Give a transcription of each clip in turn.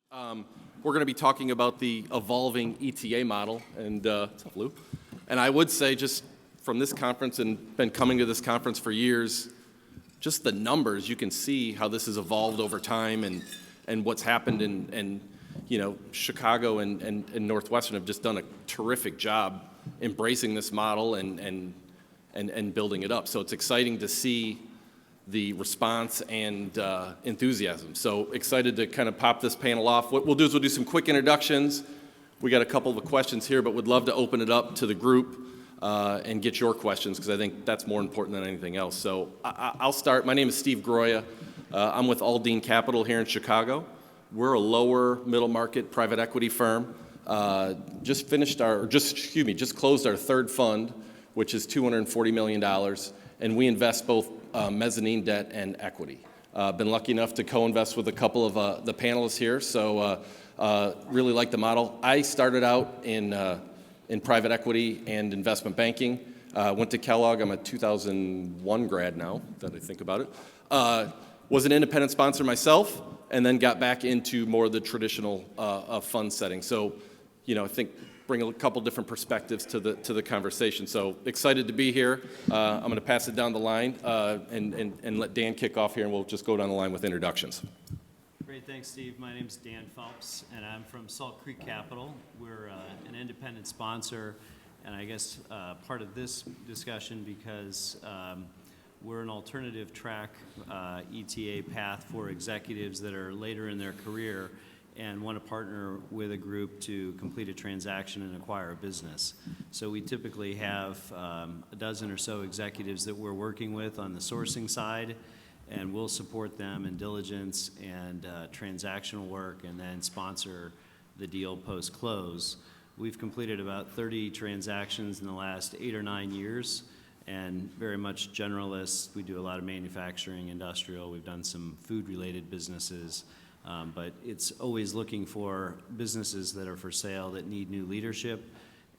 We're going to be talking about the evolving ETA model, and what's up, Lou? And I would say, just from this conference, and been coming to this conference for years, just the numbers, you can see how this has evolved over time, and what's happened in you know, Chicago and Northwestern have just done a terrific job embracing this model and building it up. So it's exciting to see the response and enthusiasm. So excited to kind of pop this panel off. What we'll do is we'll do some quick introductions. We got a couple of questions here, but would love to open it up to the group and get your questions, because I think that's more important than anything else. So I'll start. My name is Steve Groya. I'm with Aldine Capital here in Chicago. We're a lower middle market private equity firm. Just closed our third fund, which is $240 million, and we invest both mezzanine debt and equity. Been lucky enough to co-invest with a couple of the panelists here, so really like the model. I started out in private equity and investment banking. Went to Kellogg. I'm a 2001 grad now, that I think about it. Was an independent sponsor myself, and then got back into more of the traditional fund setting. So, you know, I think bring a couple different perspectives to the conversation. So excited to be here. I'm going to pass it down the line and let Dan kick off here, and we'll just go down the line with introductions. Great, thanks, Steve. My name's Dan Phelps, and I'm from Salt Creek Capital. We're an independent sponsor, and I guess part of this discussion because we're an alternative track ETA path for executives that are later in their career and want to partner with a group to complete a transaction and acquire a business. So we typically have a dozen or so executives that we're working with on the sourcing side, and we'll support them in diligence and transactional work, and then sponsor the deal post-close. We've completed about 30 transactions in the last 8 or 9 years, and very much generalists. We do a lot of manufacturing, industrial. We've done some food-related businesses. But it's always looking for businesses that are for sale that need new leadership,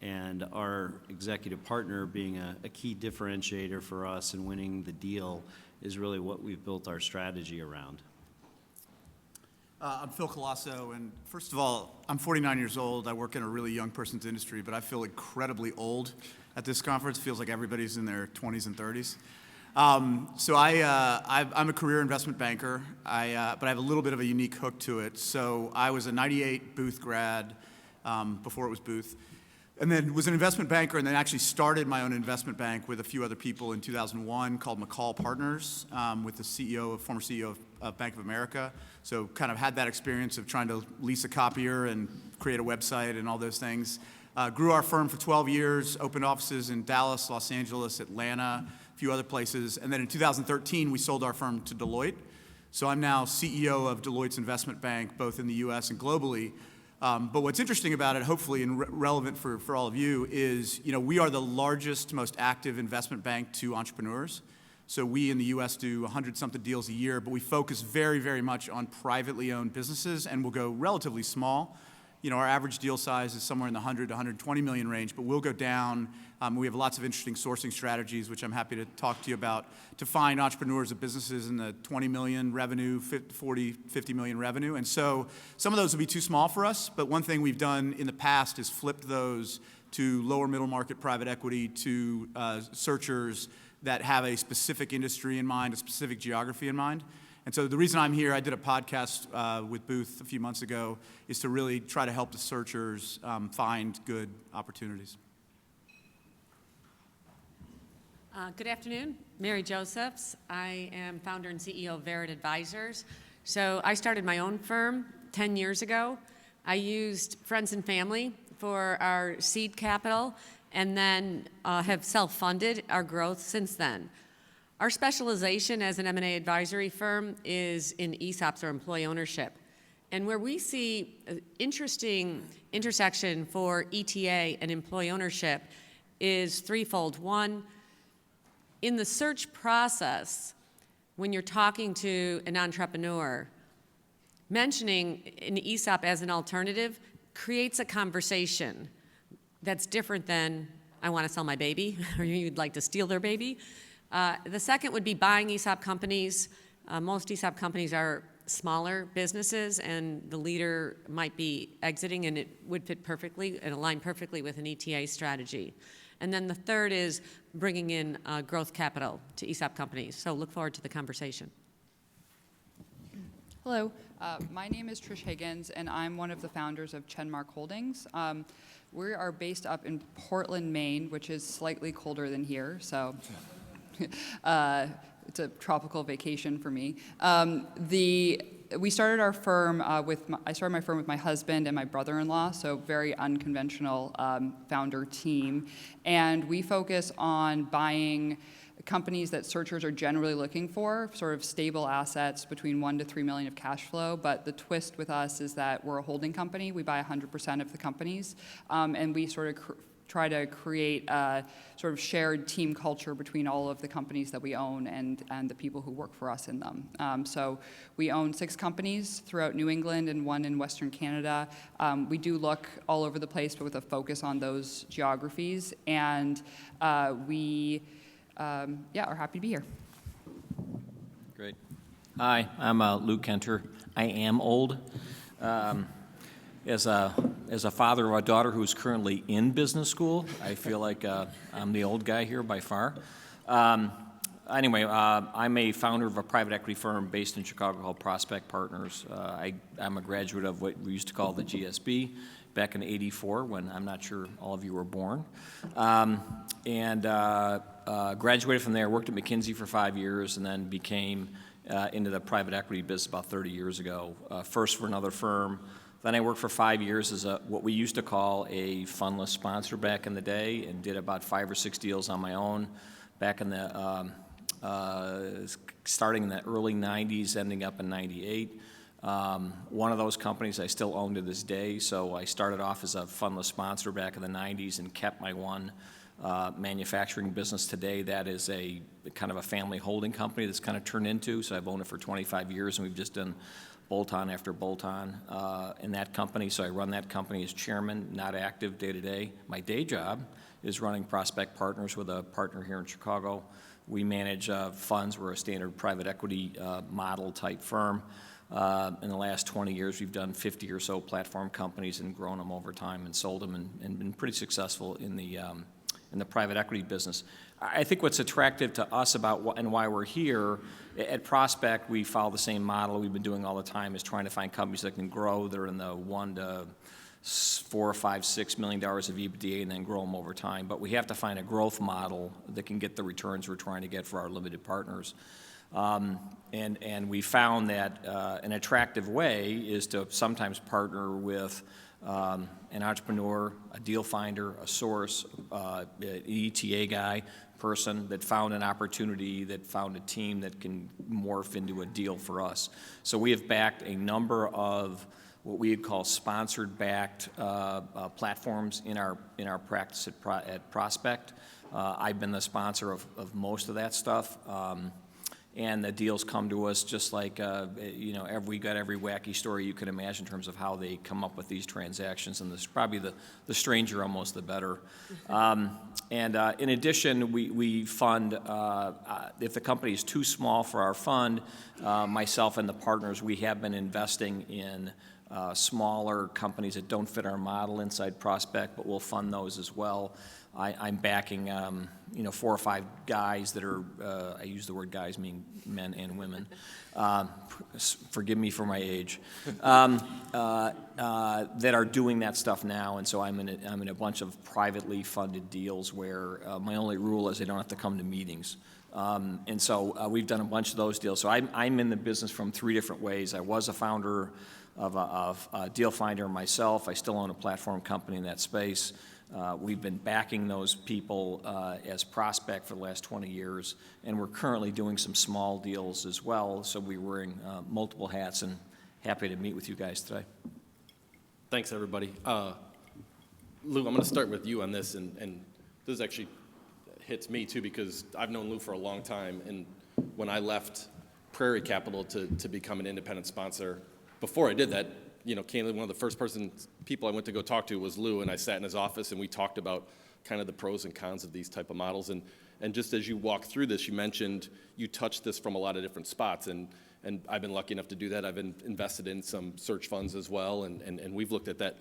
and our executive partner being a key differentiator for us in winning the deal is really what we've built our strategy around. I'm Phil Colaco, and first of all, I'm 49 years old. I work in a really young person's industry, but I feel incredibly old at this conference. Feels like everybody's in their 20s and 30s. So I'm a career investment banker, but I have a little bit of a unique hook to it. So I was a 98 Booth grad before it was Booth, and then was an investment banker, and then actually started my own investment bank with a few other people in 2001 called McCall Partners with the former CEO of Bank of America. So kind of had that experience of trying to lease a copier and create a website and all those things. Grew our firm for 12 years, opened offices in Dallas, Los Angeles, Atlanta, a few other places. And then in 2013, we sold our firm to Deloitte. So I'm now CEO of Deloitte's investment bank, both in the US and globally. But what's interesting about it, hopefully, and relevant for all of you, is we are the largest, most active investment bank to entrepreneurs. So we in the US do 100-something deals a year, but we focus very, very much on privately owned businesses, and we'll go relatively small. Our average deal size is somewhere in the 100 to 120 million range, but we'll go down. We have lots of interesting sourcing strategies, which I'm happy to talk to you about, to find entrepreneurs of businesses in the 20 million revenue, 40, 50 million revenue. And so some of those will be too small for us, but one thing we've done in the past is flipped those to lower middle market private equity, to searchers that have a specific industry in mind, a specific geography in mind. And so the reason I'm here, I did a podcast with Booth a few months ago, is to really try to help the searchers find good opportunities. Good afternoon, Mary Josephs. I am founder and CEO of Verit Advisors. So I started my own firm 10 years ago. I used friends and family for our seed capital, and then have self-funded our growth since then. Our specialization as an M&A advisory firm is in ESOPs, or employee ownership. And where we see an interesting intersection for ETA and employee ownership is threefold. One, in the search process, when you're talking to an entrepreneur, mentioning an ESOP as an alternative creates a conversation that's different than, I want to sell my baby, or you'd like to steal their baby. The second would be buying ESOP companies. Most ESOP companies are smaller businesses, and the leader might be exiting, and it would fit perfectly and align perfectly with an ETA strategy. And then the third is bringing in growth capital to ESOP companies. So look forward to the conversation. Hello, my name is Trish Higgins, and I'm one of the founders of Chenmark Holdings. We are based up in Portland, Maine, which is slightly colder than here, so it's a tropical vacation for me. We started our firm I started my firm with my husband and my brother-in-law, so very unconventional founder team, and we focus on buying companies that searchers are generally looking for, sort of stable assets between 1 to 3 million of cash flow. But the twist with us is that we're a holding company. We buy 100% of the companies, and we sort of try to create a sort of shared team culture between all of the companies that we own and the people who work for us in them. So we own 6 companies throughout New England and 1 in Western Canada. We do look all over the place, but with a focus on those geographies. And we are happy to be here. Great. Hi, I'm Luke Kenter. I am old. As a father of a daughter who's currently in business school, I feel like I'm the old guy here by far. Anyway, I'm a founder of a private equity firm based in Chicago called Prospect Partners. I'm a graduate of what we used to call the GSB back in '84, when I'm not sure all of you were born. Graduated from there, worked at McKinsey for 5 years, and then became into the private equity business about 30 years ago. First for another firm. Then I worked for 5 years as what we used to call a fundless sponsor back in the day, and did about 5 or 6 deals on my own back in the starting in the early 90s, ending up in 98. One of those companies I still own to this day, so I started off as a fundless sponsor back in the 90s and kept my one manufacturing business today. That is a kind of a family holding company that's kind of turned into, so I've owned it for 25 years, and we've just done bolt-on after bolt-on in that company. So I run that company as chairman, not active day to day. My day job is running Prospect Partners with a partner here in Chicago. We manage funds. We're a standard private equity model type firm. In the last 20 years, we've done 50 or so platform companies and grown them over time and sold them, and been pretty successful in the private equity business. I think what's attractive to us about and why we're here, at Prospect, we follow the same model we've been doing all the time, is trying to find companies that can grow. They're in the 1 to 4, 5, $6 million of EBITDA, and then grow them over time. But we have to find a growth model that can get the returns we're trying to get for our limited partners. And we found that an attractive way is to sometimes partner with an entrepreneur, a deal finder, a source, an ETA guy, person that found an opportunity, that found a team that can morph into a deal for us. So we have backed a number of what we would call sponsored backed platforms in our practice at Prospect. I've been the sponsor of most of that stuff. And the deals come to us just like, we got every wacky story you can imagine in terms of how they come up with these transactions, and this is probably the stranger almost the better. In addition, we fund, if the company is too small for our fund, myself and the partners, we have been investing in smaller companies that don't fit our model inside Prospect, but we'll fund those as well. I'm backing, 4 or 5 guys that are, I use the word guys, meaning men and women. Forgive me for my age. That are doing that stuff now, and so I'm in a bunch of privately funded deals where my only rule is they don't have to come to meetings. And so we've done a bunch of those deals. So I'm in the business from 3 different ways. I was a founder of a deal finder myself. I still own a platform company in that space. We've been backing those people as Prospect for the last 20 years, and we're currently doing some small deals as well, so we're wearing multiple hats, and happy to meet with you guys today. Thanks, everybody. Lou, I'm going to start with you on this, and this actually hits me, too, because I've known Lou for a long time, and when I left Prairie Capital to become an independent sponsor, before I did that, candidly, one of the first people I went to go talk to was Lou, and I sat in his office and we talked about kind of the pros and cons of these type of models. And And just as you walk through this, you mentioned you touched this from a lot of different spots, and I've been lucky enough to do that. I've invested in some search funds as well, and we've looked at that.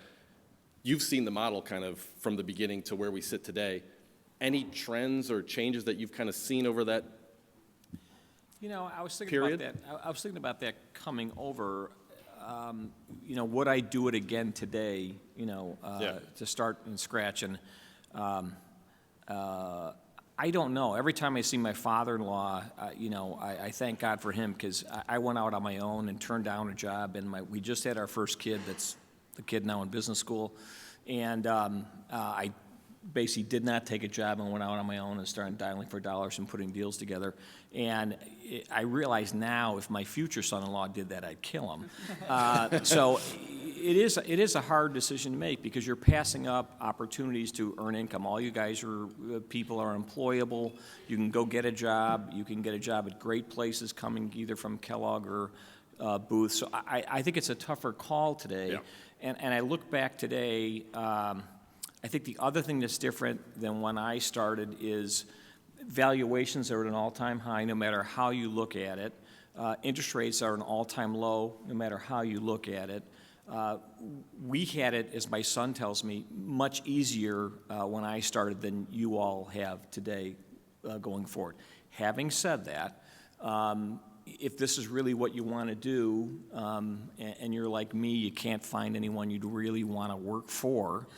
You've seen the model kind of from the beginning to where we sit today. Any trends or changes that you've kind of seen over that? I was thinking Period? about that. I was thinking about that coming over. Would I do it again today? To start from scratch, and I don't know. Every time I see my father-in-law, I thank God for him, because I went out on my own and turned down a job, and we just had our first kid. That's the kid now in business school, and I basically did not take a job and went out on my own and started dialing for dollars and putting deals together. And I realize now, if my future son-in-law did that, I'd kill him. So it is a hard decision to make, because you're passing up opportunities to earn income. All you guys people are employable. You can go get a job. You can get a job at great places coming either from Kellogg or Booth. So I think it's a tougher call today. Yeah. And I look back today, I think the other thing that's different than when I started is valuations are at an all-time high no matter how you look at it. Interest rates are an all-time low no matter how you look at it. We had it, as my son tells me, much easier when I started than you all have today going forward. Having said that, if this is really what you want to do, and you're like me, you can't find anyone you'd really want to work for,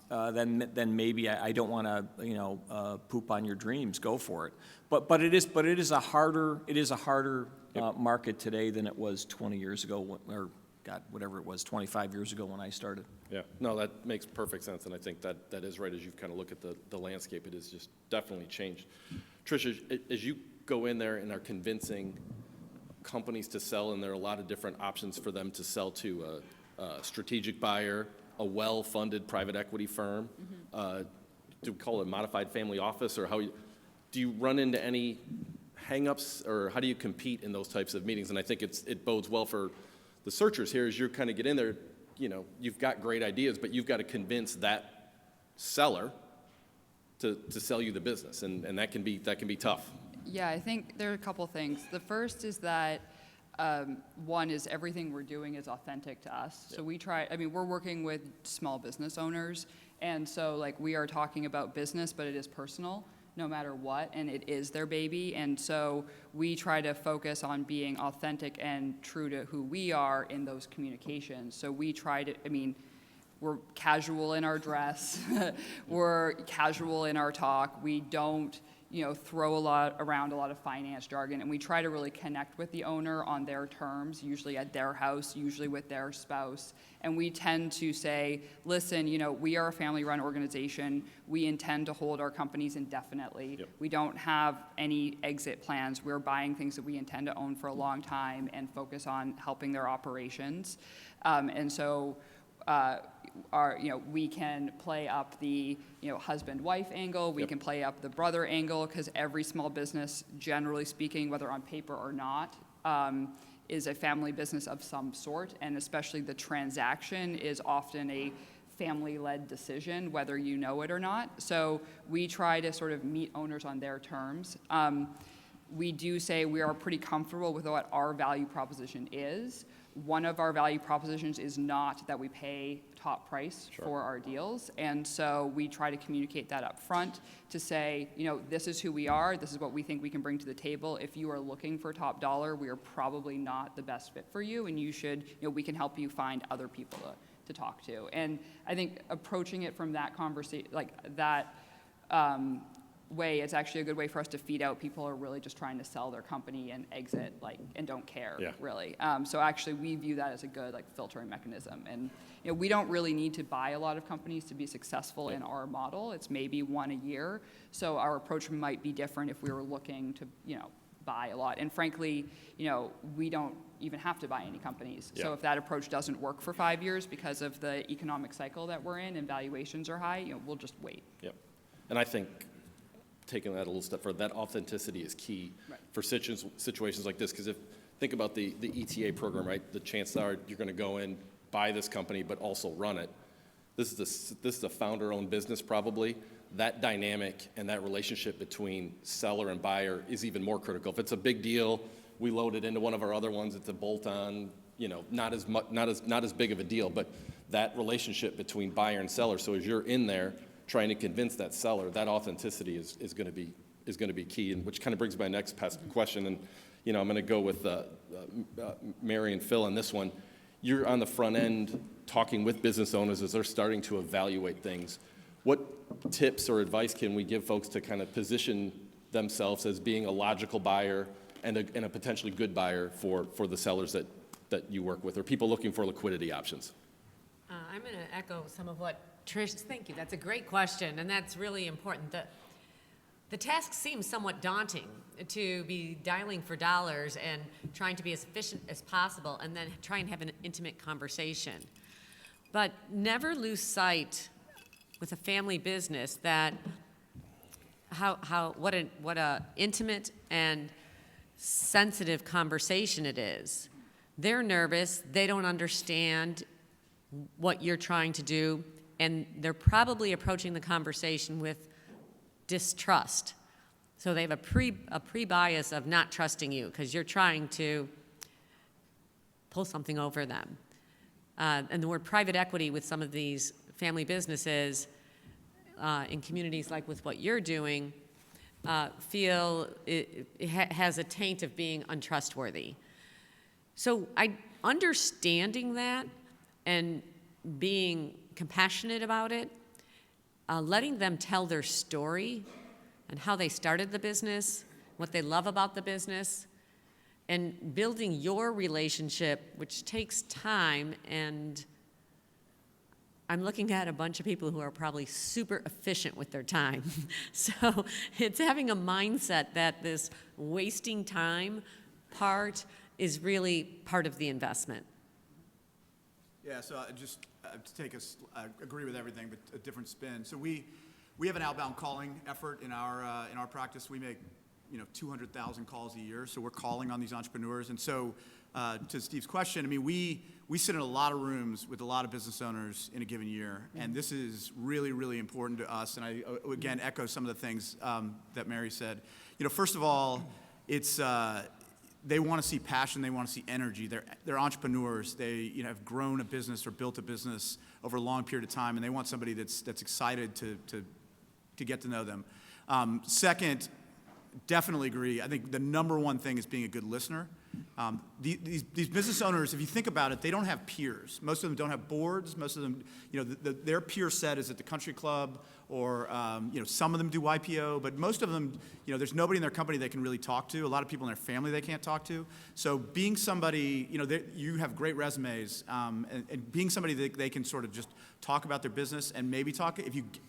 then maybe I don't want to poop on your dreams. Go for it. But it is a harder market today than it was 20 years ago, or God, whatever it was, 25 years ago when I started. Yeah, no, that makes perfect sense, and I think that is right. As you kind of look at the landscape, it has just definitely changed. Trisha, as you go in there and are convincing companies to sell, and there are a lot of different options for them to sell to a strategic buyer, a well-funded private equity firm, do we call it a modified family office, or do you run into any hang-ups, or how do you compete in those types of meetings? And I think it bodes well for the searchers here, as you kind of get in there, you've got great ideas, but you've got to convince that seller to sell you the business, and that can be tough. Yeah, I think there are a couple things. The first is that one is everything we're doing is authentic to us. So we're working with small business owners, and so we are talking about business, but it is personal no matter what, and it is their baby. And so we try to focus on being authentic and true to who we are in those communications. So we try to, we're casual in our dress, we're casual in our talk, we don't throw around a lot of finance jargon, and we try to really connect with the owner on their terms, usually at their house, usually with their spouse. And we tend to say, listen, we are a family-run organization. We intend to hold our companies indefinitely. Yep. We don't have any exit plans. We're buying things that we intend to own for a long time and focus on helping their operations. And so we can play up the husband-wife angle, we can play up the brother angle, because every small business, generally speaking, whether on paper or not, is a family business of some sort, and especially the transaction is often a family-led decision, whether you know it or not. So we try to sort of meet owners on their terms. We do say we are pretty comfortable with what our value proposition is. One of our value propositions is not that we pay top price for our deals, and so we try to communicate that up front to say, this is who we are, this is what we think we can bring to the table. If you are looking for top dollar, we are probably not the best fit for you, and you should, we can help you find other people to talk to. And I think approaching it from that conversation, way, it's actually a good way for us to feed out people who are really just trying to sell their company and exit, and don't care, really. So actually, we view that as a good filtering mechanism. And we don't really need to buy a lot of companies to be successful in our model. It's maybe one a year. So our approach might be different if we were looking to, buy a lot. And frankly, we don't even have to buy any companies. So if that approach doesn't work for 5 years because of the economic cycle that we're in and valuations are high, we'll just wait. Yep. And I think taking that a little step further, that authenticity is key for situations like this. Because think about the ETA program, right? The chances are you're going to go in, buy this company, but also run it. This is a founder-owned business probably. that dynamic and that relationship between seller and buyer is even more critical. If it's a big deal, we load it into one of our other ones, it's a bolt-on, not as big of a deal, but that relationship between buyer and seller. So as you're in there trying to convince that seller, that authenticity is going to be key, and which kind of brings my next question. And I'm going to go with Mary and Phil on this one. You're on the front end talking with business owners as they're starting to evaluate things. What tips or advice can we give folks to kind of position themselves as being a logical buyer and a potentially good buyer for the sellers that you work with, or people looking for liquidity options? I'm going to echo some of what Trish, thank you. That's a great question, and that's really important. The task seems somewhat daunting to be dialing for dollars and trying to be as efficient as possible and then try and have an intimate conversation. But never lose sight with a family business that what a intimate and sensitive conversation it is. They're nervous, they don't understand what you're trying to do, and they're probably approaching the conversation with distrust. So they have a pre-bias of not trusting you because you're trying to pull something over them. And the word private equity with some of these family businesses in communities like with what you're doing feel it has a taint of being untrustworthy. So understanding that and being compassionate about it, letting them tell their story and how they started the business, what they love about the business, and building your relationship, which takes time. And I'm looking at a bunch of people who are probably super efficient with their time. So it's having a mindset that this wasting time part is really part of the investment. Yeah, so I agree with everything, but a different spin. So we have an outbound calling effort in our practice. We make 200,000 calls a year, so we're calling on these entrepreneurs. And so to Steve's question, I mean, we sit in a lot of rooms with a lot of business owners in a given year, and this is really, really important to us. And I again echo some of the things that Mary said. First of all, it's they want to see passion, they want to see energy. They're entrepreneurs. They have grown a business or built a business over a long period of time, and they want somebody that's excited to get to know them. Second, definitely agree. I think the number one thing is being a good listener. These business owners, if you think about it, they don't have peers. Most of them don't have boards. Most of them, their peer set is at the country club, or some of them do IPO, but most of them, there's nobody in their company they can really talk to. A lot of people in their family they can't talk to. So being somebody, you have great resumes, and being somebody that they can sort of just talk about their business and maybe talk,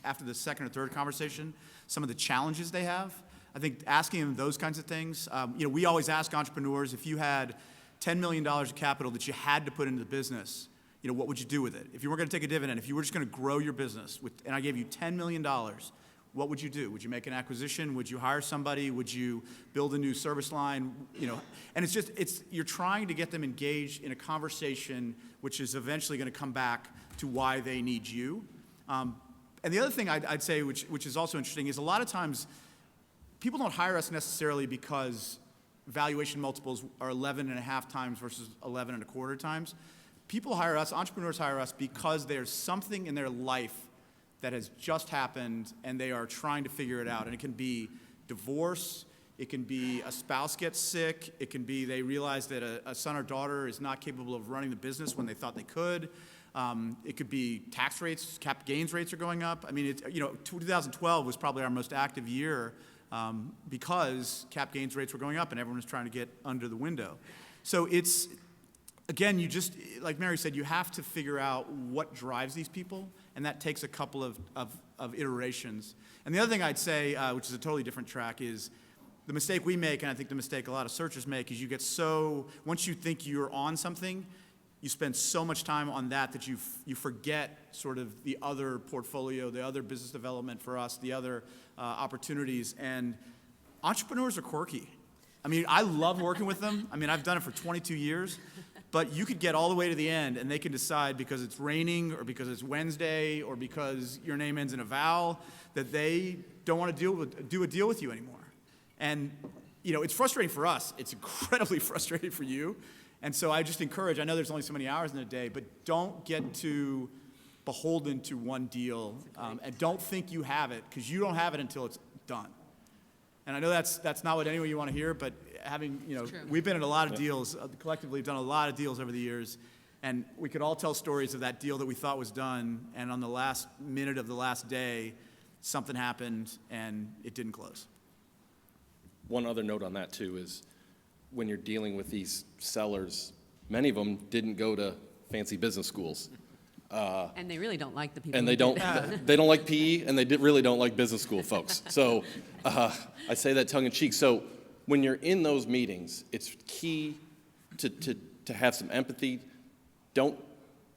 after the second or third conversation, some of the challenges they have. I think asking them those kinds of things. We always ask entrepreneurs, if you had $10 million of capital that you had to put into the business, what would you do with it? If you weren't going to take a dividend, if you were just going to grow your business, and I gave you $10 million, what would you do? Would you make an acquisition? Would you hire somebody? Would you build a new service line? And you're trying to get them engaged in a conversation which is eventually going to come back to why they need you. And the other thing I'd say, which is also interesting, is a lot of times people don't hire us necessarily because valuation multiples are 11.5 times versus 11.25 times. People hire us, entrepreneurs hire us, because there's something in their life that has just happened and they are trying to figure it out. And it can be divorce, it can be a spouse gets sick, it can be they realize that a son or daughter is not capable of running the business when they thought they could. It could be tax rates, cap gains rates are going up. I mean, 2012 was probably our most active year because cap gains rates were going up and everyone was trying to get under the window. So it's, again, like Mary said, you have to figure out what drives these people, and that takes a couple of iterations. And the other thing I'd say, which is a totally different track, is the mistake we make, and I think the mistake a lot of searchers make, is once you think you're on something, you spend so much time on that you forget sort of the other portfolio, the other business development for us, the other opportunities. And entrepreneurs are quirky. I mean, I love working with them. I mean, I've done it for 22 years. But you could get all the way to the end, and they can decide because it's raining or because it's Wednesday or because your name ends in a vowel that they don't want to do a deal with you anymore. And it's frustrating for us. It's incredibly frustrating for you. And so I just encourage, I know there's only so many hours in a day, but don't get too beholden to one deal, and don't think you have it, because you don't have it until it's done. And I know that's not what anyone you want to hear, but we've been in a lot of deals, collectively done a lot of deals over the years, and we could all tell stories of that deal that we thought was done, and on the last minute of the last day, something happened and it didn't close. One other note on that too is when you're dealing with these sellers, many of them didn't go to fancy business schools. And they really don't like the people. And who they don't, did. they don't like PE, and they really don't like business school folks. So I say that tongue in cheek. So when you're in those meetings, it's key to have some empathy. Don't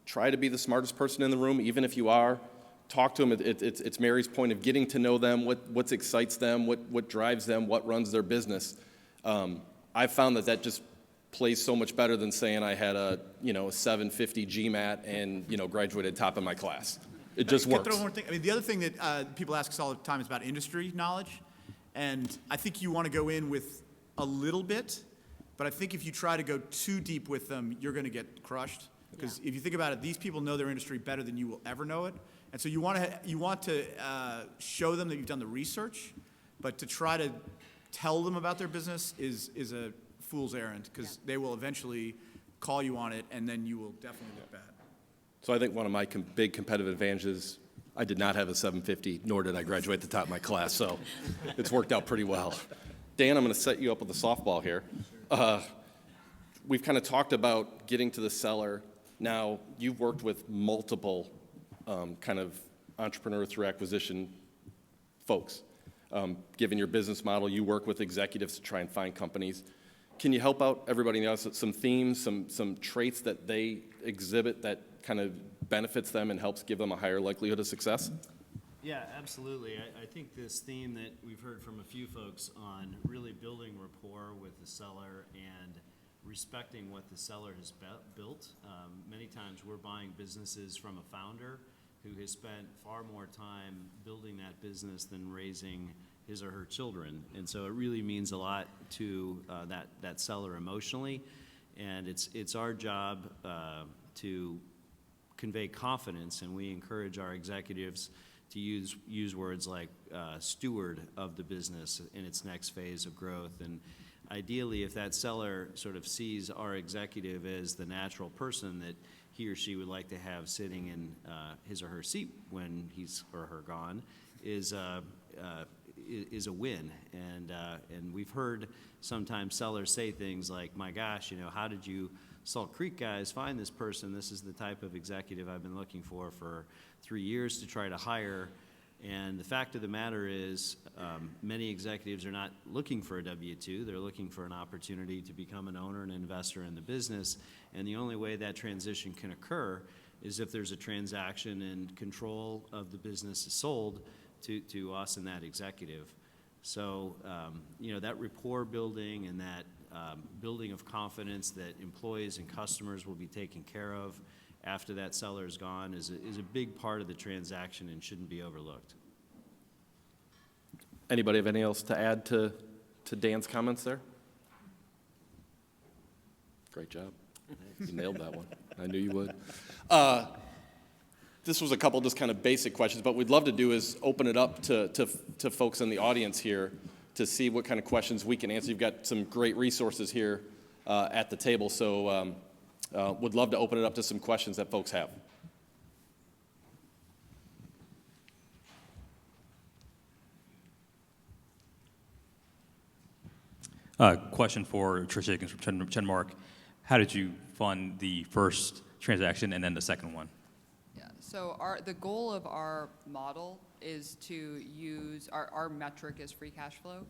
try to be the smartest person in the room, even if you are. Talk to them. It's Mary's point of getting to know them, what excites them, what drives them, what runs their business. I've found that just plays so much better than saying I had a 750 GMAT and graduated top of my class. It just works. Throw one more thing. I mean, the other thing that people ask us all the time is about industry knowledge, and I think you want to go in with a little bit, but I think if you try to go too deep with them, you're going to get crushed. Because if you think about it, these people know their industry better than you will ever know it, and so you want to show them that you've done the research, but to try to tell them about their business is a fool's errand, because they will eventually call you on it, and then you will definitely look bad. So I think one of my big competitive advantages, I did not have a 750, nor did I graduate the top of my class, so it's worked out pretty well. Dan, I'm going to set you up with a softball here. We've kind of talked about getting to the seller. Now, you've worked with multiple kind of entrepreneur through acquisition folks. Given your business model, you work with executives to try and find companies. Can you help out everybody in the audience with some themes, some traits that they exhibit that kind of benefits them and helps give them a higher likelihood of success? Yeah, absolutely. I think this theme that we've heard from a few folks on really building rapport with the seller and respecting what the seller has built. Many times we're buying businesses from a founder who has spent far more time building that business than raising his or her children. And so it really means a lot to that seller emotionally. And it's our job to convey confidence, and we encourage our executives to use words like steward of the business in its next phase of growth. And ideally, if that seller sort of sees our executive as the natural person that he or she would like to have sitting in his or her seat when he's or her gone, is a win. And we've heard sometimes sellers say things like, "My gosh, how did you Salt Creek guys find this person? This is the type of executive I've been looking for 3 years to try to hire." And the fact of the matter is, many executives are not looking for a W-2. They're looking for an opportunity to become an owner and investor in the business. And the only way that transition can occur is if there's a transaction and control of the business is sold to us and that executive. So, that rapport building and that building of confidence that employees and customers will be taken care of after that seller is gone is a big part of the transaction and shouldn't be overlooked. Anybody have anything else to add to Dan's comments there? Great job. You nailed that one. I knew you would. This was a couple just kind of basic questions, but we'd love to do is open it up to folks in the audience here to see what kind of questions we can answer. You've got some great resources here at the table, so would love to open it up to some questions that folks have. Question for Trisha Higgins from Chenmark. How did you fund the first transaction and then the second one? Yeah, so the goal of our model is to use, our metric is free cash flow.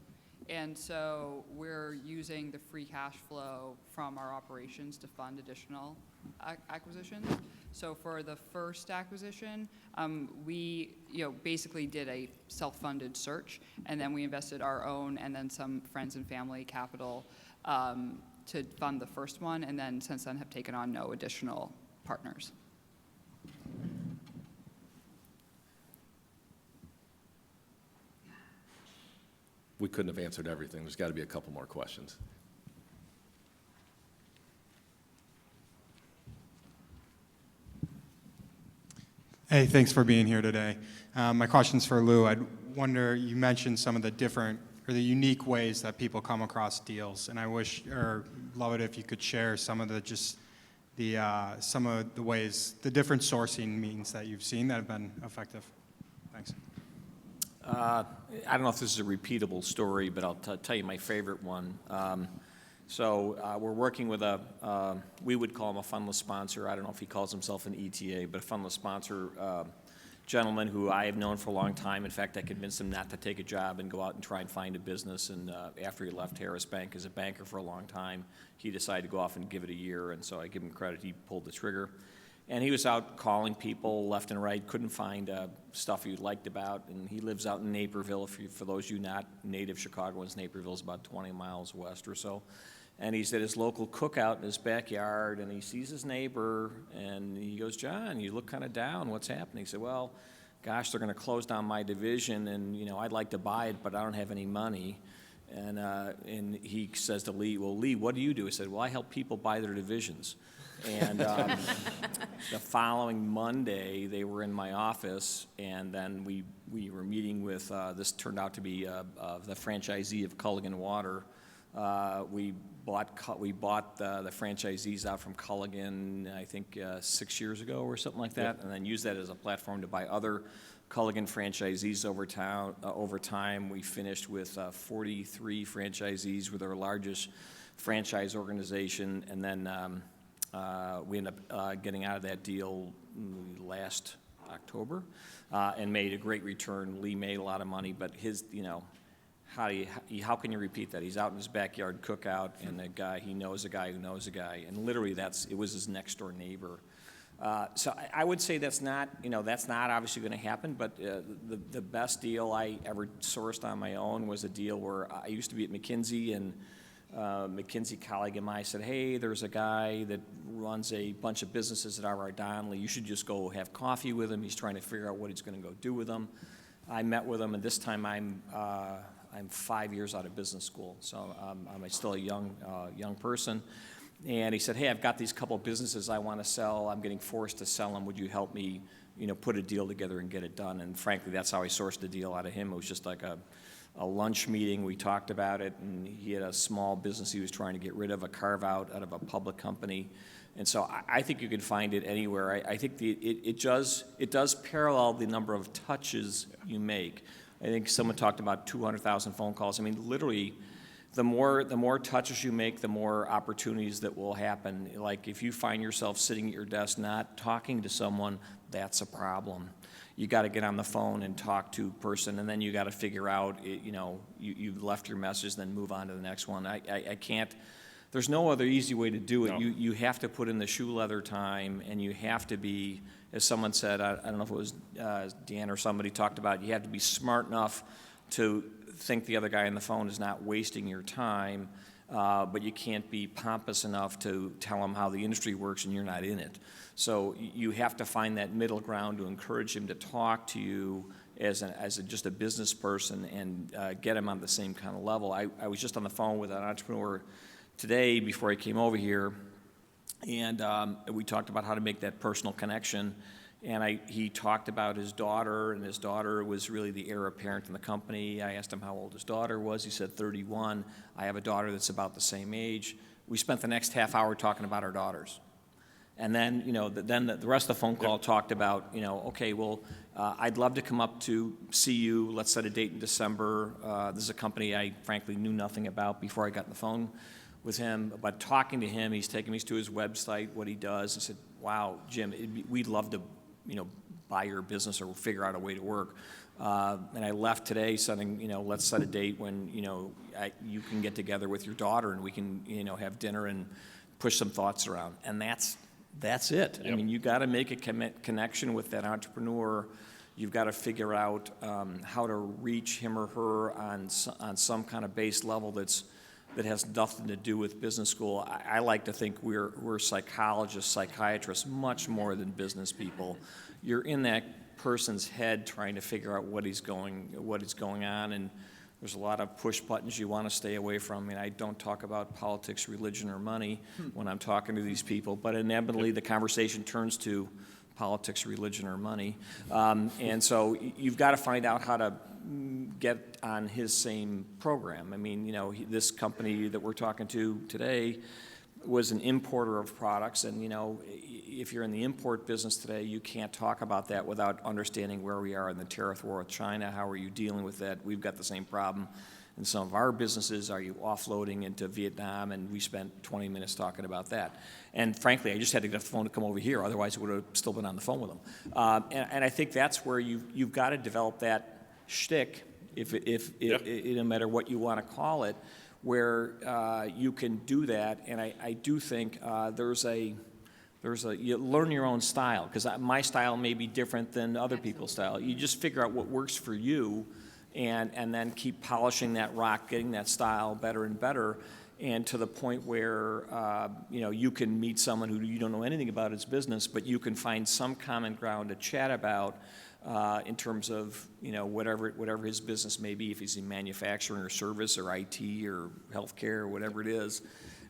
And so we're using the free cash flow from our operations to fund additional acquisitions. So for the first acquisition, we basically did a self-funded search, and then we invested our own and then some friends and family capital to fund the first one, and then since then have taken on no additional partners. We couldn't have answered everything. There's got to be a couple more questions. Hey, thanks for being here today. My question's for Lou. I'd wonder, you mentioned some of the different or the unique ways that people come across deals, and I wish or love it if you could share some of some of the ways, the different sourcing means that you've seen that have been effective. Thanks. I don't know if this is a repeatable story, but I'll tell you my favorite one. We're working with we would call him a fundless sponsor. I don't know if he calls himself an ETA, but a fundless sponsor gentleman who I have known for a long time. In fact, I convinced him not to take a job and go out and try and find a business. And after he left Harris Bank as a banker for a long time, he decided to go off and give it a year. And so I give him credit. He pulled the trigger. And he was out calling people left and right, couldn't find stuff he liked about. And he lives out in Naperville. For those of you not native Chicagoans, Naperville's about 20 miles west or so. And he's at his local cookout in his backyard, and he sees his neighbor, and he goes, "John, you look kind of down. What's happening?" He said, "Well, gosh, they're going to close down my division, and I'd like to buy it, but I don't have any money." And he says to Lee, "Well, Lee, what do you do?" He said, "Well, I help people buy their divisions." And the following Monday, they were in my office, and then we were meeting with, this turned out to be the franchisee of Culligan Water. We bought the franchisees out from Culligan, I think 6 years ago or something like that, and then used that as a platform to buy other Culligan franchisees over time. We finished with 43 franchisees. We're their largest franchise organization, and then we ended up getting out of that deal last October and made a great return. Lee made a lot of money, but his, how can you repeat that? He's out in his backyard cookout, and he knows a guy who knows a guy, and literally it was his next door neighbor. So I would say that's not obviously going to happen, but the best deal I ever sourced on my own was a deal where I used to be at McKinsey, and McKinsey colleague of mine said, "Hey, there's a guy that runs a bunch of businesses at R.R. Donnelley. You should just go have coffee with him. He's trying to figure out what he's going to go do with them." I met with him, and this time I'm 5 years out of business school, so I'm still a young person. And he said, "Hey, I've got these couple of businesses I want to sell. I'm getting forced to sell them. Would you help me, put a deal together and get it done?" And frankly, that's how I sourced the deal out of him. It was just like a lunch meeting. We talked about it, and he had a small business he was trying to get rid of, a carve-out out of a public company. And so I think you can find it anywhere. I think it does parallel the number of touches you make. I think someone talked about 200,000 phone calls. I mean, literally, the more touches you make, the more opportunities that will happen. Like if you find yourself sitting at your desk not talking to someone, that's a problem. You got to get on the phone and talk to a person, and then you got to figure out, you've left your message, then move on to the next one. I can't. There's no other easy way to do it. No. You have to put in the shoe leather time, and you have to be, as someone said, I don't know if it was Dan or somebody talked about, you have to be smart enough to think the other guy on the phone is not wasting your time, but you can't be pompous enough to tell him how the industry works and you're not in it. So you have to find that middle ground to encourage him to talk to you as just a business person and get him on the same kind of level. I was just on the phone with an entrepreneur today before I came over here, and we talked about how to make that personal connection. And he talked about his daughter, and his daughter was really the heir apparent in the company. I asked him how old his daughter was. He said 31. I have a daughter that's about the same age. We spent the next half hour talking about our daughters. And then, the rest of the phone call talked about, okay, well, I'd love to come up to see you. Let's set a date in December. This is a company I frankly knew nothing about before I got on the phone with him. But talking to him, he's taking me to his website, what he does. I said, "Wow, Jim, we'd love to, buy your business or figure out a way to work." And I left today saying, let's set a date when, you can get together with your daughter and we can, have dinner and push some thoughts around. And that's it. Yep. I mean, you got to make a connection with that entrepreneur. You've got to figure out how to reach him or her on some kind of base level that's that has nothing to do with business school. I like to think we're psychologists, psychiatrists, much more than business people. You're in that person's head trying to figure out what is going on, and there's a lot of push buttons you want to stay away from. I mean, I don't talk about politics, religion, or money when I'm talking to these people, but inevitably the conversation turns to politics, religion, or money. And so you've got to find out how to get on his same program. I mean, this company that we're talking to today was an importer of products, and if you're in the import business today, you can't talk about that without understanding where we are in the tariff war with China. How are you dealing with that? We've got the same problem in some of our businesses. Are you offloading into Vietnam? And we spent 20 minutes talking about that. And frankly, I just had to get off the phone to come over here. Otherwise, I would have still been on the phone with them. And I think that's where you've got to develop that shtick, no matter what you want to call it, where you can do that. And I do think you learn your own style, because my style may be different than other people's style. You just figure out what works for you, and then keep polishing that rock, getting that style better and better, and to the point where you can meet someone who you don't know anything about his business, but you can find some common ground to chat about in terms of whatever his business may be, if he's in manufacturing or service or IT or healthcare or whatever it is.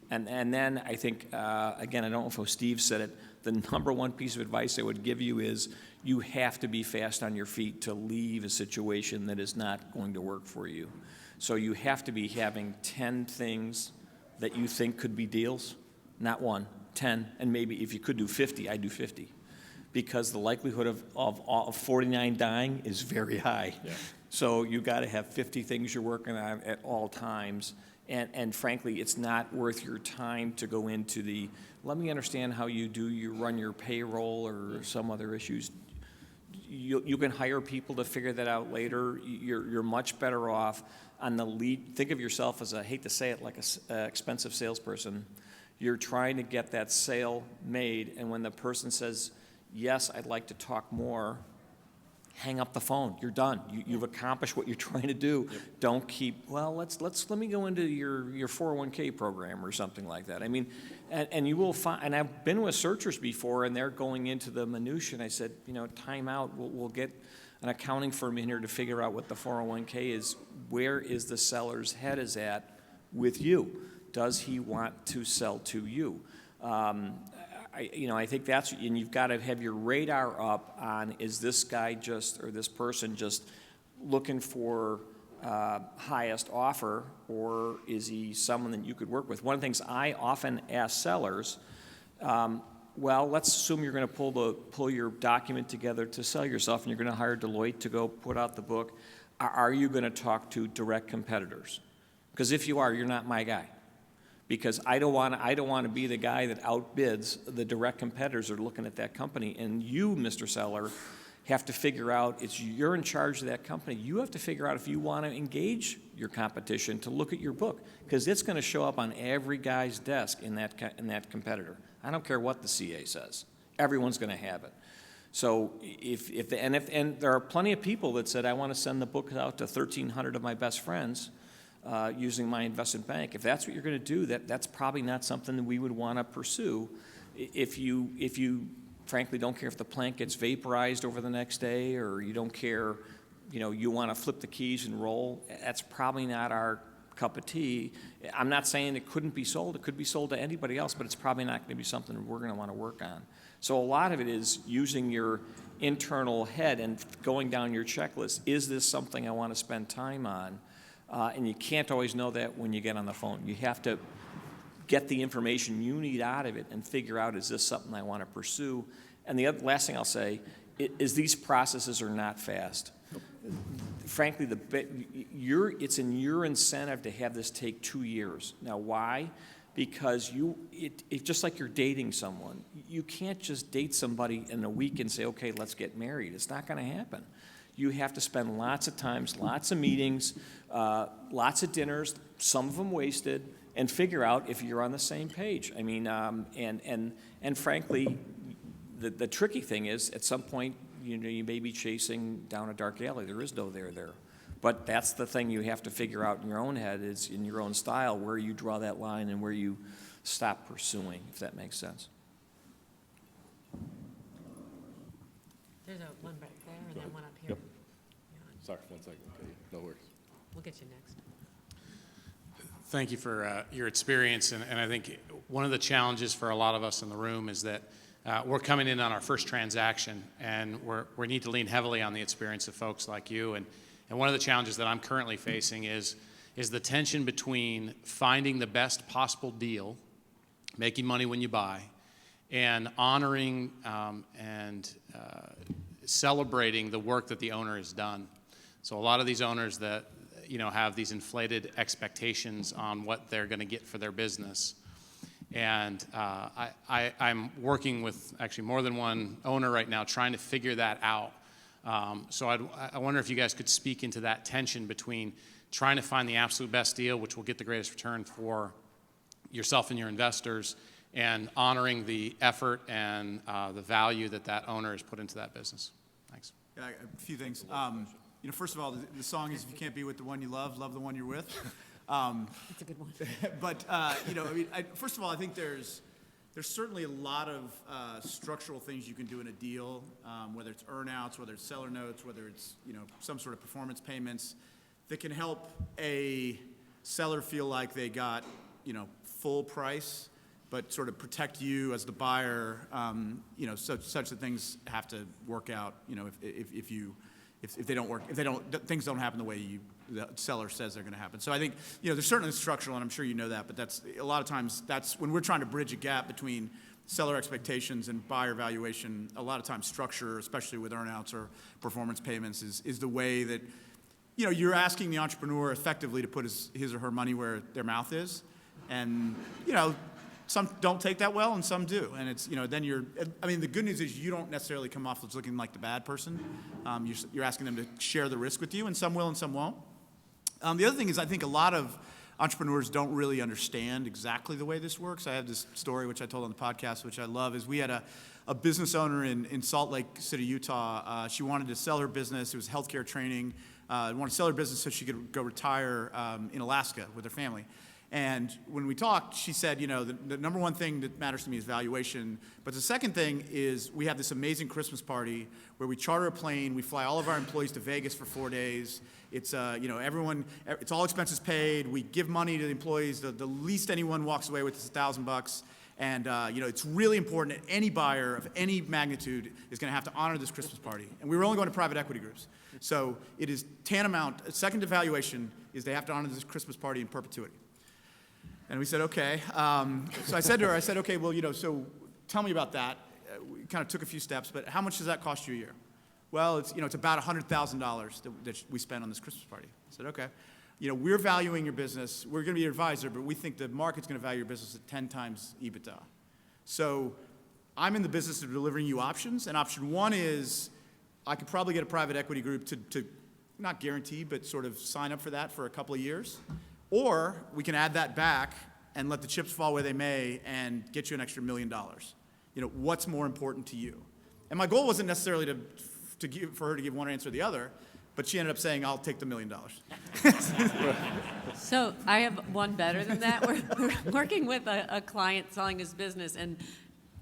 And then I think, again, I don't know if Steve said it, the number one piece of advice I would give you is you have to be fast on your feet to leave a situation that is not going to work for you. So you have to be having 10 things that you think could be deals, not 1, 10, and maybe if you could do 50, I'd do 50. Because the likelihood of 49 dying is very high. Yeah. So you got to have 50 things you're working on at all times. And frankly, it's not worth your time to go into let me understand how you run your payroll or some other issues. You can hire people to figure that out later. You're much better off on the lead. Think of yourself as, I hate to say it, like an expensive salesperson. You're trying to get that sale made, and when the person says, yes, I'd like to talk more, hang up the phone. You're done. You've accomplished what you're trying to do. Yep. Don't keep, let me go into your 401k program or something like that. I mean, and you will find, and I've been with searchers before, and they're going into the minutia, and I said, time out. We'll get an accounting firm in here to figure out what the 401k is. Where is the seller's head is at with you? Does he want to sell to you? I think that's, and you've got to have your radar up on, is this guy or this person just looking for highest offer, or is he someone that you could work with? One of the things I often ask sellers, let's assume you're going to pull your document together to sell yourself, and you're going to hire Deloitte to go put out the book. Are you going to talk to direct competitors? Because if you are, you're not my guy. Because I don't want to be the guy that outbids the direct competitors that are looking at that company. And you, Mr. Seller, have to figure out, you're in charge of that company. You have to figure out if you want to engage your competition to look at your book, because it's going to show up on every guy's desk in that competitor. I don't care what the CA says. Everyone's going to have it. So and there are plenty of people that said, I want to send the book out to 1,300 of my best friends. Using my investment bank. If that's what you're going to do, that's probably not something that we would want to pursue. If you frankly don't care if the plant gets vaporized over the next day, or you don't care, you want to flip the keys and roll, that's probably not our cup of tea. I'm not saying it couldn't be sold. It could be sold to anybody else, but it's probably not going to be something we're going to want to work on. So a lot of it is using your internal head and going down your checklist. Is this something I want to spend time on? And you can't always know that when you get on the phone. You have to get the information you need out of it and figure out, is this something I want to pursue? And the last thing I'll say is these processes are not fast. Frankly, it's in your incentive to have this take 2 years. Now, why? Because it's just like you're dating someone. You can't just date somebody in a week and say, okay, let's get married. It's not going to happen. You have to spend lots of times, lots of meetings, lots of dinners, some of them wasted, and figure out if you're on the same page. I mean, and frankly, the tricky thing is, at some point, you may be chasing down a dark alley. There is no there. But that's the thing you have to figure out in your own head, is in your own style, where you draw that line and where you stop pursuing, if that makes sense. There's one back there and then one up here. Sorry, 1 second. Okay, no worries. We'll get you next. Thank you for your experience, and I think one of the challenges for a lot of us in the room is that we're coming in on our first transaction, and we need to lean heavily on the experience of folks like you. And one of the challenges that I'm currently facing is the tension between finding the best possible deal, making money when you buy, and honoring and celebrating the work that the owner has done. So a lot of these owners that have these inflated expectations on what they're going to get for their business. And I'm working with actually more than one owner right now trying to figure that out. So I wonder if you guys could speak into that tension between trying to find the absolute best deal, which will get the greatest return for yourself and your investors, and honoring the effort and the value that owner has put into that business. Thanks. Yeah, a few things. First of all, the song is "If you can't be with the one you love the one you're with." That's a good one. But first of all, I think there's certainly a lot of structural things you can do in a deal, whether it's earnouts, whether it's seller notes, whether it's some sort of performance payments, that can help a seller feel like they got full price, but sort of protect you as the buyer. Such that things have to work out. If they don't work, things don't happen the way the seller says they're going to happen. So I think there's certainly structural, and I'm sure you know that. But that's a lot of times that's when we're trying to bridge a gap between seller expectations and buyer valuation. A lot of times structure, especially with earnouts or performance payments, is the way that you're asking the entrepreneur effectively to put his or her money where their mouth is, and some don't take that well, and some do. And it's, then the good news is you don't necessarily come off as looking like the bad person. You're asking them to share the risk with you, and some will and some won't. The other thing is I think a lot of entrepreneurs don't really understand exactly the way this works. I have this story, which I told on the podcast, which I love, is we had a business owner in Salt Lake City, Utah. She wanted to sell her business. It was healthcare training. Wanted to sell her business so she could go retire in Alaska with her family. And when we talked, she said, the number one thing that matters to me is valuation. But the second thing is we have this amazing Christmas party where we charter a plane, we fly all of our employees to Vegas for 4 days. It's, everyone, it's all expenses paid. We give money to the employees. The least anyone walks away with is $1,000. And, it's really important that any buyer of any magnitude is going to have to honor this Christmas party. And we were only going to private equity groups. So it is tantamount, second to valuation, is they have to honor this Christmas party in perpetuity. And we said, okay. So I said to her, okay, well, so tell me about that. We kind of took a few steps, but how much does that cost you a year? Well, it's about $100,000 that we spent on this Christmas party. I said, okay. We're valuing your business. We're going to be your advisor, but we think the market's going to value your business at 10 times EBITDA. So I'm in the business of delivering you options, and option one is I could probably get a private equity group to not guarantee, but sort of sign up for that for a couple of years. Or we can add that back and let the chips fall where they may and get you an extra $1 million. What's more important to you? And my goal wasn't necessarily for her to give one answer or the other, but she ended up saying, I'll take the $1 million. So I have one better than that. We're working with a client selling his business, and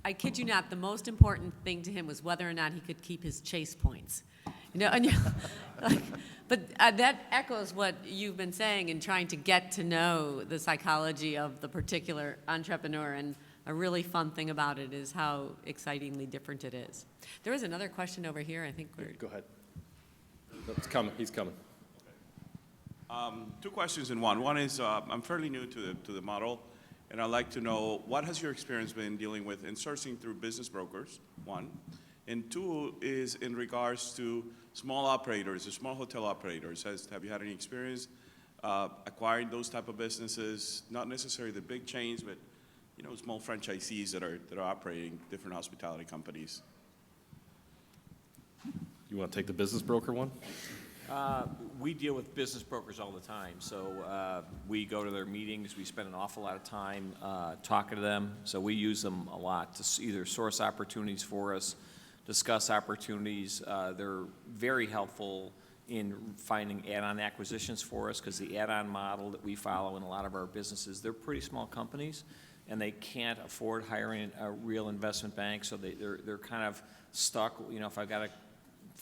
I kid you not, the most important thing to him was whether or not he could keep his chase points. But that echoes what you've been saying in trying to get to know the psychology of the particular entrepreneur. And a really fun thing about it is how excitingly different it is. There was another question over here. I think we're. Go ahead. It's coming. He's coming. Two questions in one. One is I'm fairly new to the model, and I'd like to know what has your experience been dealing with in sourcing through business brokers, one. And two is in regards to small operators, or small hotel operators. Have you had any experience acquiring those type of businesses? Not necessarily the big chains, but small franchisees that are operating different hospitality companies. You want to take the business broker one? We deal with business brokers all the time, so we go to their meetings. We spend an awful lot of time talking to them, so we use them a lot to either source opportunities for us, discuss opportunities. They're very helpful in finding add-on acquisitions for us, because the add-on model that we follow in a lot of our businesses, they're pretty small companies, and they can't afford hiring a real investment bank, so they're kind of stuck. You know, if I've got a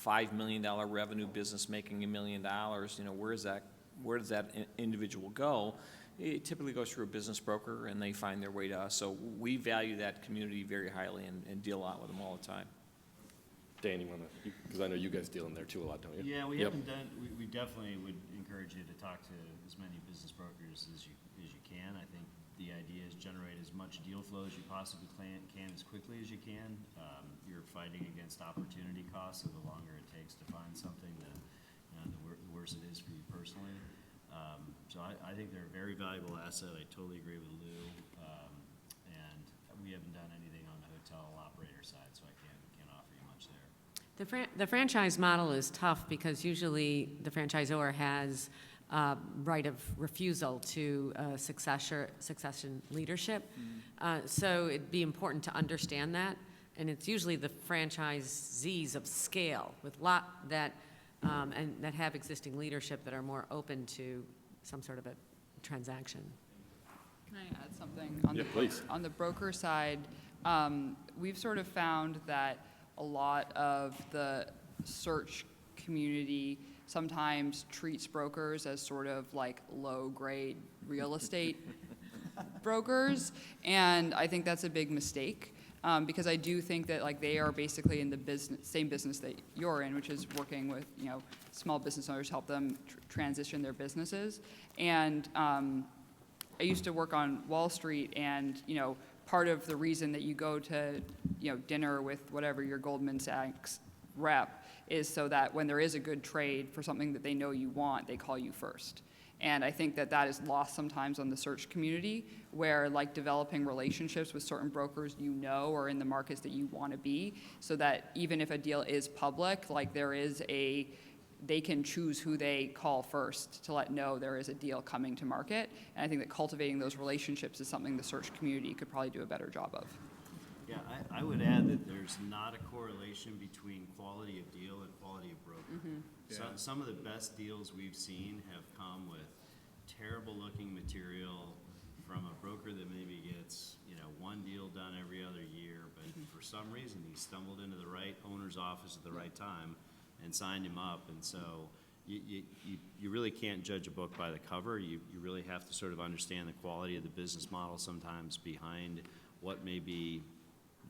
$5 million revenue business making $1 million, you know, where does that individual go? It typically goes through a business broker, and they find their way to us. So we value that community very highly and deal a lot with them all the time. Dan, you want to, because I know you guys deal in there too a lot, don't you? Yeah, we Yep. haven't done, we definitely would encourage you to talk to as many business brokers as you can. I think the idea is generate as much deal flow as you possibly can as quickly as you can. You're fighting against opportunity costs, so the longer it takes to find something, the worse it is for you personally. So I think they're a very valuable asset. I totally agree with Lou. And we haven't done anything on the hotel operator side, so I can't offer you much there. The franchise model is tough because usually the franchisor has right of refusal to succession leadership. So it'd be important to understand that, and it's usually the franchisees of scale with that have existing leadership that are more open to some sort of a transaction. Can I add something? Yeah, please. On the broker side, we've sort of found that a lot of the search community sometimes treats brokers as sort of like low-grade real estate brokers, and I think that's a big mistake. Because I do think that like they are basically in the same business that you're in, which is working with, you know, small business owners, help them transition their businesses. And I used to work on Wall Street, and you know, part of the reason that you go to, you know, dinner with whatever your Goldman Sachs rep is so that when there is a good trade for something that they know you want, they call you first. And I think that is lost sometimes on the search community, where like developing relationships with certain brokers you know or in the markets that you want to be, so that even if a deal is public, like they can choose who they call first to let know there is a deal coming to market. And I think that cultivating those relationships is something the search community could probably do a better job of. Yeah, I would add that there's not a correlation between quality of deal and quality of broker. Some of the best deals we've seen have come with terrible looking material from a broker that maybe gets, you know, one deal done every other year, but for some reason he stumbled into the right owner's office at the right time and signed him up. And so you really can't judge a book by the cover. You really have to sort of understand the quality of the business model sometimes behind what may be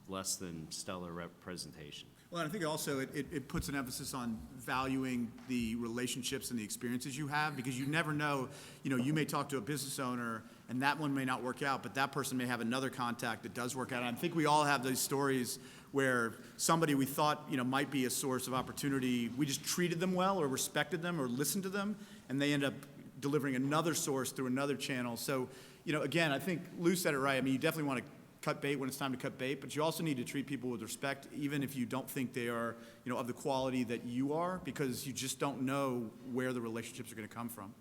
less than stellar representation. Well, and I think also it puts an emphasis on valuing the relationships and the experiences you have, because you never know, you know, you may talk to a business owner and that one may not work out, but that person may have another contact that does work out. And I think we all have those stories where somebody we thought, you know, might be a source of opportunity, we just treated them well or respected them or listened to them, and they end up delivering another source through another channel. So, you know, again, I think Lou said it right. I mean, you definitely want to cut bait when it's time to cut bait, but you also need to treat people with respect, even if you don't think they are, you know, of the quality that you are, because you just don't know where the relationships are going to come from.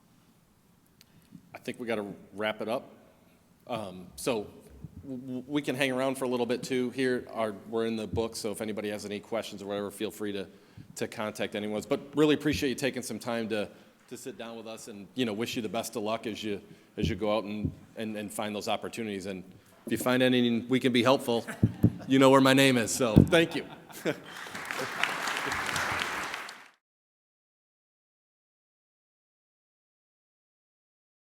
I think we got to wrap it up. So we can hang around for a little bit too. We're in the book, so if anybody has any questions or whatever, feel free to contact anyone. But really appreciate you taking some time to sit down with us, and you know, wish you the best of luck as you go out and find those opportunities. And if you find anything we can be helpful, you know where my name is. So thank you.